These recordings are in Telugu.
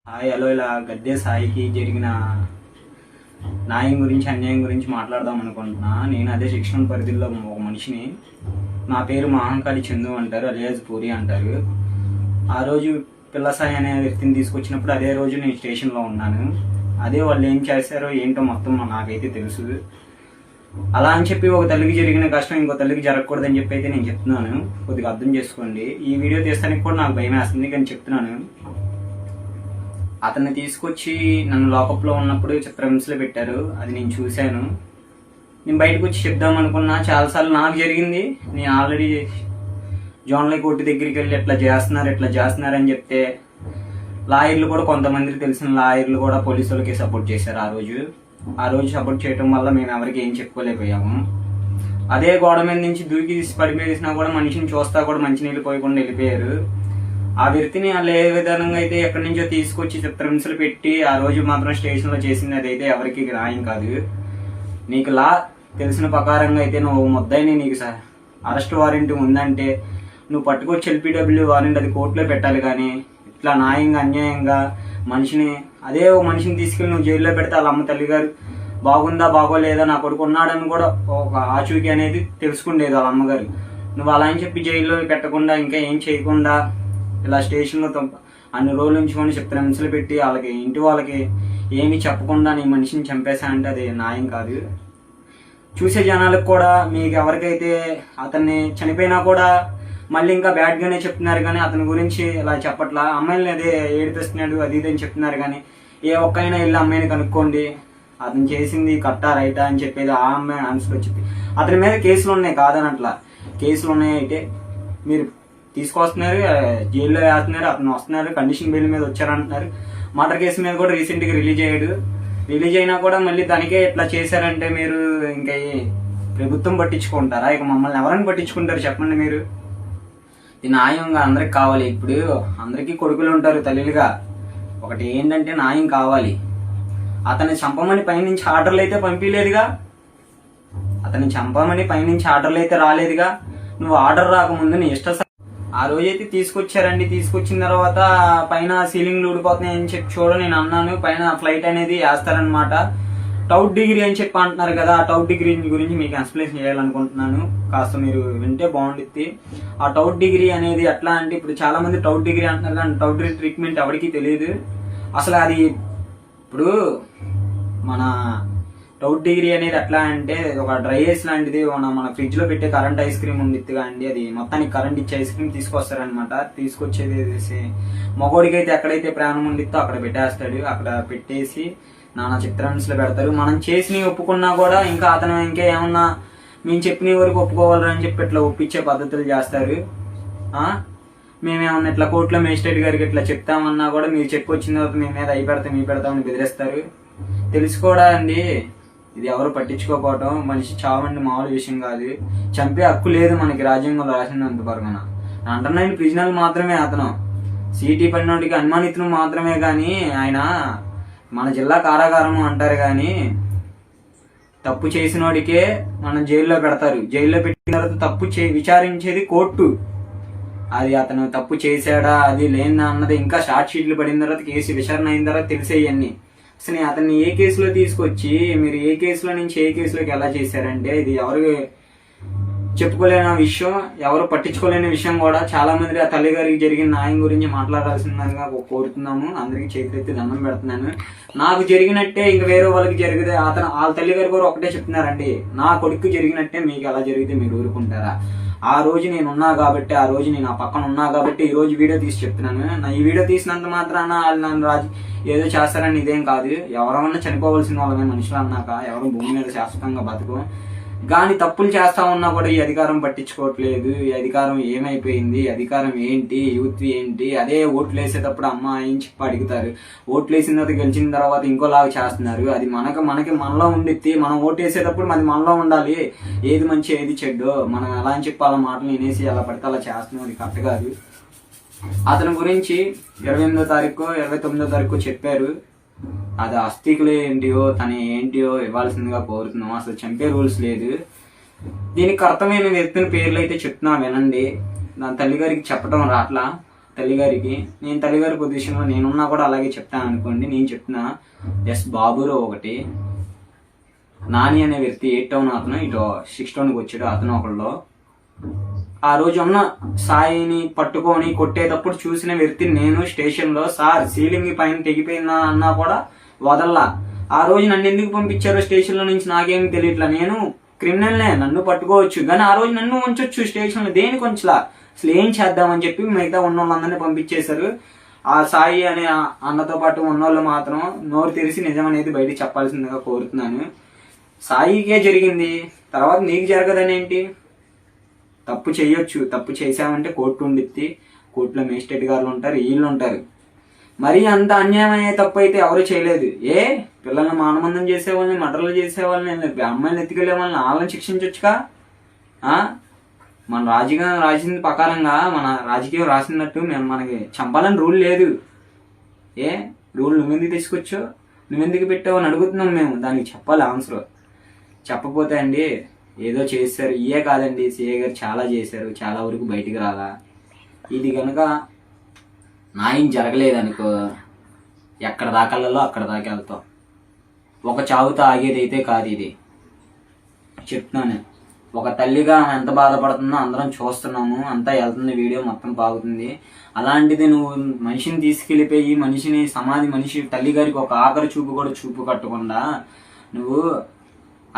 హాయ్ హలో ఇలా గద్దె సాయికి జరిగిన న్యాయం గురించి అన్యాయం గురించి మాట్లాడదాం అనుకుంటున్నా. నేను అదే శిక్షణ పరిధిలో ఒక మనిషిని. నా పేరు మహంకాళి చందు అంటారు, అలియాజ్ పూరి అంటారు. ఆ రోజు పిల్ల సాయి అనే వ్యక్తిని తీసుకొచ్చినప్పుడు అదే రోజు నేను స్టేషన్లో ఉన్నాను. అదే వాళ్ళు ఏం చేశారో ఏంటో మొత్తం నాకైతే తెలుసు. అలా అని చెప్పి ఒక తల్లికి జరిగిన కష్టం ఇంకో తల్లికి జరగకూడదని చెప్పి అయితే నేను చెప్తున్నాను. కొద్దిగా అర్థం చేసుకోండి. ఈ వీడియో తీస్తానికి కూడా నాకు భయం వేస్తుంది కానీ చెప్తున్నాను. అతన్ని తీసుకొచ్చి నన్ను లాకప్లో ఉన్నప్పుడు చిత్రహింసలు పెట్టారు. అది నేను చూశాను. నేను బయటకు వచ్చి చెప్దాం అనుకున్నా. చాలాసార్లు నాకు జరిగింది. నేను ఆల్రెడీ జోన్లై కోర్టు దగ్గరికి వెళ్ళి ఎట్లా చేస్తున్నారు అని చెప్తే లాయర్లు కూడా కొంతమందికి తెలిసిన లాయర్లు కూడా పోలీసులకి సపోర్ట్ చేశారు. ఆ రోజు సపోర్ట్ చేయడం వల్ల మేము ఎవరికి ఏం చెప్పుకోలేకపోయాము. అదే గోడ మీద నుంచి దూకి పడిపోయేసినా కూడా మనిషిని చూస్తా కూడా మంచినీళ్ళు పోయకుండా వెళ్ళిపోయారు. ఆ వ్యక్తిని వాళ్ళు ఏ విధంగా అయితే ఎక్కడి నుంచో తీసుకొచ్చి చిత్రహింసలు పెట్టి ఆ రోజు మాత్రం స్టేషన్లో చేసింది అదైతే ఎవరికి న్యాయం కాదు. నీకు లా తెలిసిన ప్రకారంగా అయితే నువ్వు ముద్దాయిని నీకు అరెస్ట్ వారెంట్ ఉందంటే నువ్వు పట్టుకొచ్చి ఎల్పీడబ్ల్యూ వారెంట్ అది కోర్టులో పెట్టాలి. కానీ ఇట్లా న్యాయంగా అన్యాయంగా అదే ఒక మనిషిని తీసుకెళ్ళి నువ్వు జైల్లో పెడితే వాళ్ళ అమ్మ తల్లి గారు బాగుందా బాగోలేదా నా కొడుకు ఉన్నాడని కూడా ఒక ఆచూకీ అనేది తెలుసుకుండేది వాళ్ళ అమ్మగారు. నువ్వు అలా అని చెప్పి జైల్లో పెట్టకుండా ఇంకా ఏం చేయకుండా ఇలా స్టేషన్లో అన్ని రోజులు ఉంచుకొని చిత్రహింసలు పెట్టి వాళ్ళకి ఏమీ చెప్పకుండా నీ మనిషిని చంపేశానంటే అది న్యాయం కాదు. చూసే జనాలకు కూడా మీకు ఎవరికైతే అతన్ని చనిపోయినా కూడా మళ్ళీ ఇంకా బ్యాడ్గానే చెప్తున్నారు. కానీ అతని గురించి ఇలా చెప్పట్లా. అమ్మాయిని అదే ఏడిపిస్తున్నాడు అది ఇది అని చెప్తున్నారు. కానీ ఏ ఒక్కైనా వెళ్ళి అమ్మాయిని కనుక్కోండి, అతను చేసింది కరెక్టా రైటా అని చెప్పేది ఆ అమ్మాయి ఆన్సర్ వచ్చి అతని మీద కేసులు ఉన్నాయి. కాదనట్లా కేసులు ఉన్నాయి. అయితే మీరు తీసుకొస్తున్నారు, జైల్లో వేస్తున్నారు, అతను వస్తున్నారు, కండిషన్ బెయిల్ మీద వచ్చారంటున్నారు. మర్డర్ కేసు మీద కూడా రీసెంట్గా రిలీజ్ అయినా కూడా మళ్ళీ దానికే ఇట్లా చేశారంటే మీరు ఇంకా ప్రభుత్వం పట్టించుకుంటారా? ఇక మమ్మల్ని ఎవరైనా పట్టించుకుంటారు చెప్పండి మీరు? ఇది న్యాయంగా అందరికి కావాలి. ఇప్పుడు అందరికీ కొడుకులు ఉంటారు తల్లిలుగా. ఒకటి ఏంటంటే న్యాయం కావాలి. అతన్ని చంపమని పైనుంచి ఆర్డర్లు అయితే పంపించలేదుగా. అతన్ని చంపమని పైనుంచి ఆర్డర్లు అయితే రాలేదుగా. నువ్వు ఆర్డర్ రాకముందు నీ ఆ రోజైతే తీసుకొచ్చారండి. తీసుకొచ్చిన తర్వాత పైన సీలింగ్లు ఊడిపోతున్నాయి అని చెప్పి నేను అన్నాను. పైన ఫ్లైట్ అనేది వేస్తారనమాట. టౌట్ డిగ్రీ అని చెప్పి అంటున్నారు కదా. ఆ టౌట్ డిగ్రీ గురించి మీకు ఎక్స్ప్లెయిన్ చేయాలనుకుంటున్నాను. కాస్త మీరు వింటే బాగుంటుంది. ఆ టౌట్ డిగ్రీ అనేది ఎట్లా అంటే ఇప్పుడు చాలా మంది టౌట్ డిగ్రీ అంటున్నారు కానీ టౌట్ డిగ్రీ ట్రీట్మెంట్ ఎవరికి తెలియదు అసలు. అది ఇప్పుడు మన టౌట్ డిగ్రీ అనేది ఎట్లా అంటే ఒక డ్రై ఐస్ లాంటిది. మన ఫ్రిడ్జ్ లో పెట్టే కరెంట్ ఐస్ క్రీమ్ ఉండిద్దిగా అండి. అది మొత్తానికి కరెంట్ ఇచ్చే ఐస్ క్రీమ్ తీసుకొస్తారనమాట. తీసుకొచ్చేది మగోడికి అయితే ఎక్కడైతే ప్రాణం ఉండిద్దో అక్కడ పెట్టేస్తాడు. అక్కడ పెట్టేసి నానా చిత్రహింసలు పెడతారు. మనం చేసినవి ఒప్పుకున్నా కూడా ఇంకా అతను ఇంకా ఏమన్నా మేము చెప్పిన వరకు ఒప్పుకోవాలని చెప్పి ఇట్లా ఒప్పించే పద్ధతులు చేస్తారు. మేమేమన్నా ఇట్లా కోర్టులో మేజిస్ట్రేట్ గారికి ఇట్లా చెప్తామన్నా కూడా మీరు చెప్పొచ్చిన తర్వాత మీ మీద అయి పెడతామని బెదిరిస్తారు. తెలుసుకోడా అండి, ఇది ఎవరు పట్టించుకోకపోవటం. మనిషి చావండి మామూలు విషయం కాదు. చంపే హక్కు లేదు మనకి రాజ్యాంగంలో రాసినంత పరగన. అంటున్నాయని ప్రిజనల్ మాత్రమే అతను సిటీ పడినోడికి అనుమానితులు మాత్రమే. కానీ ఆయన మన జిల్లా కారాగారం అంటారు. కానీ తప్పు చేసినోడికే మనం జైల్లో పెడతారు. జైల్లో పెట్టిన తర్వాత తప్పు విచారించేది కోర్టు. అది అతను తప్పు చేశాడా అది లేనా అన్నది ఇంకా షార్ట్ షీట్లు పడిన తర్వాత కేసు విచారణ అయిన తర్వాత తెలిసేయన్నీ. అసలు అతన్ని ఏ కేసులో తీసుకొచ్చి మీరు ఏ కేసులో నుంచి ఏ కేసులోకి ఎలా చేశారంటే ఇది ఎవరు చెప్పుకోలేని విషయం, ఎవరు పట్టించుకోలేని విషయం కూడా. చాలా మంది ఆ తల్లి గారికి జరిగిన న్యాయం గురించి మాట్లాడాల్సిందిగా కోరుతున్నాము. అందరికీ చేతులెత్తి దండం పెడుతున్నాను. నాకు జరిగినట్టే ఇంకా వేరే వాళ్ళకి జరిగితే వాళ్ళ తల్లి గారు కూడా ఒకటే చెప్తున్నారండి, నా కొడుకు జరిగినట్టే మీకు ఎలా జరిగితే మీరు ఊరుకుంటారా? ఆ రోజు నేను ఉన్నా కాబట్టి, ఆ రోజు నేను ఆ పక్కన ఉన్నా కాబట్టి ఈ రోజు వీడియో తీసి చెప్తున్నాను. ఈ వీడియో తీసినంత మాత్రాన వాళ్ళు నన్ను ఏదో చేస్తారని ఇదేం కాదు. ఎవరన్నా చనిపోవలసిన వాళ్ళమే మనుషులు అన్నాక. ఎవరు భూమి మీద శాశ్వతంగా బతుకు. కానీ తప్పులు చేస్తా ఉన్నా కూడా ఈ అధికారం పట్టించుకోవట్లేదు. ఈ అధికారం ఏమైపోయింది, అధికారం ఏంటి, యూత్ ఏంటి? అదే ఓట్లు వేసేటప్పుడు అమ్మ ఏం చెప్పి అడుగుతారు. ఓట్లు వేసిన తర్వాత గెలిచిన తర్వాత ఇంకోలాగా చేస్తున్నారు. అది మనకి మనలో ఉండిద్ది. మనం ఓటు వేసేటప్పుడు అది మనలో ఉండాలి. ఏది మంచి ఏది చెడ్డో మనం ఎలా అని చెప్పి అలా మాటలు వినేసి అలా పడితే అలా చేస్తున్నాం. అది కరెక్ట్ కాదు. అతని గురించి 28వ తారీఖు 29వ తారీఖు చెప్పారు. అది అస్థికులు ఏంటియో తన ఏంటియో ఇవ్వాల్సిందిగా కోరుతున్నాం. అసలు చంపే రూల్స్ లేదు. దీనికి అర్థమైన వ్యక్తిని పేర్లు అయితే చెప్తున్నా వినండి. నా తల్లి గారికి చెప్పడం రాట్లా. తల్లిగారికి. నేను తల్లిగారి పొజిషన్లో నేనున్నా కూడా అలాగే చెప్తాను అనుకోండి. నేను చెప్తున్నా, ఎస్ బాబులో ఒకటి, నాని అనే వ్యక్తి 8 టౌన్ అతను ఇటు 6 టౌన్కి వచ్చాడు, అతను ఒకళ్ళు. ఆ రోజు ఉన్న సాయిని పట్టుకొని కొట్టేటప్పుడు చూసిన వ్యక్తి నేను స్టేషన్లో. సార్ సీలింగ్ పైన తెగిపోయిందా అన్నా కూడా వదల్లా. ఆ రోజు నన్ను ఎందుకు పంపించారో స్టేషన్లో నుంచి నాకేం తెలియట్లా. నేను క్రిమినల్నే, నన్ను పట్టుకోవచ్చు, కానీ ఆ రోజు నన్ను ఉంచొచ్చు స్టేషన్లో. దేనికి ఉంచలా? అసలు ఏం చేద్దామని చెప్పి మిగతా ఉన్న వాళ్ళందరినీ పంపించేశారు. ఆ సాయి అనే అన్నతో పాటు ఉన్నోళ్ళు మాత్రం నోరు తెరిచి నిజం అనేది బయటికి చెప్పాల్సిందిగా కోరుతున్నాను. సాయికే జరిగింది, తర్వాత నీకు జరగదని ఏంటి? తప్పు చేయొచ్చు, తప్పు చేసామంటే కోర్టు ఉండిద్ది, కోర్టులో మేజిస్ట్రేట్ గారు ఉంటారు, వీళ్ళు ఉంటారు. మరీ అంత అన్యాయం అయ్యే తప్పు అయితే ఎవరు చేయలేదు. పిల్లల్ని మానబంధం చేసేవాళ్ళని, మర్డర్లు చేసేవాళ్ళని, అమ్మాయిని ఎత్తుకెళ్లే వాళ్ళని వాళ్ళని శిక్షించవచ్చుగా. మన రాజకీయం రాసింది ప్రకారంగా, మన రాజకీయం రాసినట్టు మనకి చంపాలని రూల్ లేదు. రూల్ నువ్వెందుకు తీసుకొచ్చో, నువ్వెందుకు పెట్టావు అని అడుగుతున్నాం మేము. దానికి చెప్పాలి ఆన్సర్. చెప్పపోతే అండి ఏదో చేశారు, ఇయే కాదండి, సిఏ గారు చాలా చేశారు, చాలా వరకు బయటికి రాలా. ఇది కనుక న్యాయం జరగలేదనుకో, ఎక్కడ దాకాలలో అక్కడ దాకా వెళ్తాం. ఒక చావుతో ఆగేదైతే కాదు ఇది, చెప్తున్నాను. ఒక తల్లిగా ఎంత బాధపడుతుందో అందరం చూస్తున్నాము, అంతా వెళ్తుంది, వీడియో మొత్తం బాగుతుంది. అలాంటిది నువ్వు మనిషిని తీసుకెళ్ళిపోయి మనిషి తల్లి గారికి ఒక ఆఖరి చూపు కూడా చూపు కట్టకుండా నువ్వు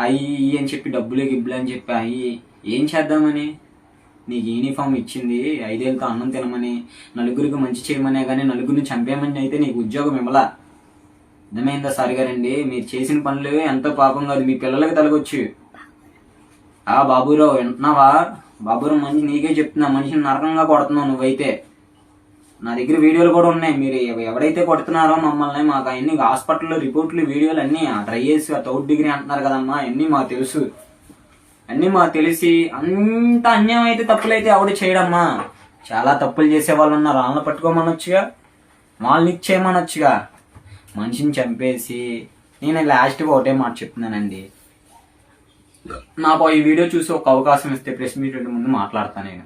అయ్యి అని చెప్పి డబ్బులు గిబ్బులు అని చెప్పి అయ్యి ఏం చేద్దామని? నీకు యూనిఫామ్ ఇచ్చింది, 5 ఏళ్ళతో అన్నం తినమని, నలుగురికి మంచి చేయమనే కానీ నలుగురిని చంపేమని అయితే నీకు ఉద్యోగం ఇవ్వలా. అర్థమైందా సార్ గారండి? మీరు చేసిన పనులు ఎంతో పాపం కాదు, మీ పిల్లలకి తలగొచ్చు. బాబురావు వింటున్నావా? బాబురావు మనిషి, నీకే చెప్తున్నా, మనిషిని నరకంగా కొడుతున్నావు నువ్వైతే. నా దగ్గర వీడియోలు కూడా ఉన్నాయి. మీరు ఎవరైతే కొడుతున్నారో మమ్మల్ని, మాకు అన్ని హాస్పిటల్లో రిపోర్ట్లు వీడియోలు అన్నీ ట్రై చేసి 3rd డిగ్రీ అంటున్నారు కదమ్మా, అన్నీ మాకు తెలుసు. అన్నీ మాకు తెలిసి అంత అన్యాయం అయితే తప్పులైతే ఎవడు చేయడమ్మా. చాలా తప్పులు చేసే వాళ్ళు ఉన్నారు, వాళ్ళని పట్టుకోమనొచ్చుగా, వాళ్ళని ఇచ్చేయమనొచ్చుగా. మనిషిని చంపేసి నేను లాస్ట్గా ఒకటే మాట చెప్తున్నానండి, నాకు ఈ వీడియో చూసి ఒక అవకాశం ఇస్తే ప్రెస్ మీట్ ముందు మాట్లాడతాను నేను.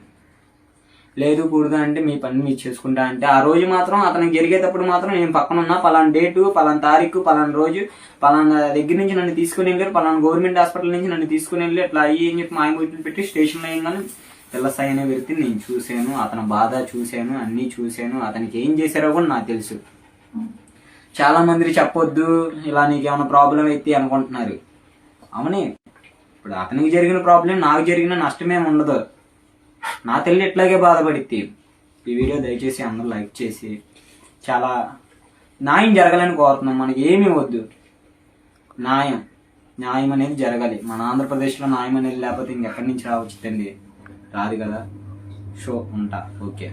లేదు కూడదు అంటే మీ పని మీరు చేసుకుంటా అంటే, ఆ రోజు మాత్రం అతనికి జరిగేటప్పుడు మాత్రం నేను పక్కన ఉన్నా, పలానా డేటు, పలానా తారీఖు, పలానా రోజు, పలానా దగ్గర నుంచి నన్ను తీసుకుని వెళ్ళారు, పలానా గవర్నమెంట్ హాస్పిటల్ నుంచి నన్ను తీసుకుని వెళ్ళి అట్లా అయ్యి అని చెప్పి మాయమూర్తులు పెట్టి స్టేషన్లో వేయగానే పిల్లసాయి అనే వ్యక్తిని నేను చూశాను, అతని బాధ చూశాను, అన్నీ చూశాను. అతనికి ఏం చేశారో కూడా నాకు తెలుసు. చాలా మంది చెప్పొద్దు ఇలా, నీకు ఏమైనా ప్రాబ్లం అయితే అనుకుంటున్నారు. అవునే, ఇప్పుడు అతనికి జరిగిన ప్రాబ్లం నాకు జరిగిన నష్టమేమి ఉండదు. నా తల్లి ఇట్లాగే బాధపడిద్ది. ఈ వీడియో దయచేసి అందరూ లైక్ చేసి, చాలా న్యాయం జరగాలని కోరుతున్నాం. మనకి ఏమీ వద్దు, న్యాయం అనేది జరగాలి. మన ఆంధ్రప్రదేశ్లో న్యాయం అనేది లేకపోతే ఇంకెక్కడి నుంచి రావచ్చుదండి? రాదు కదా. షో ఉంటా. ఓకే.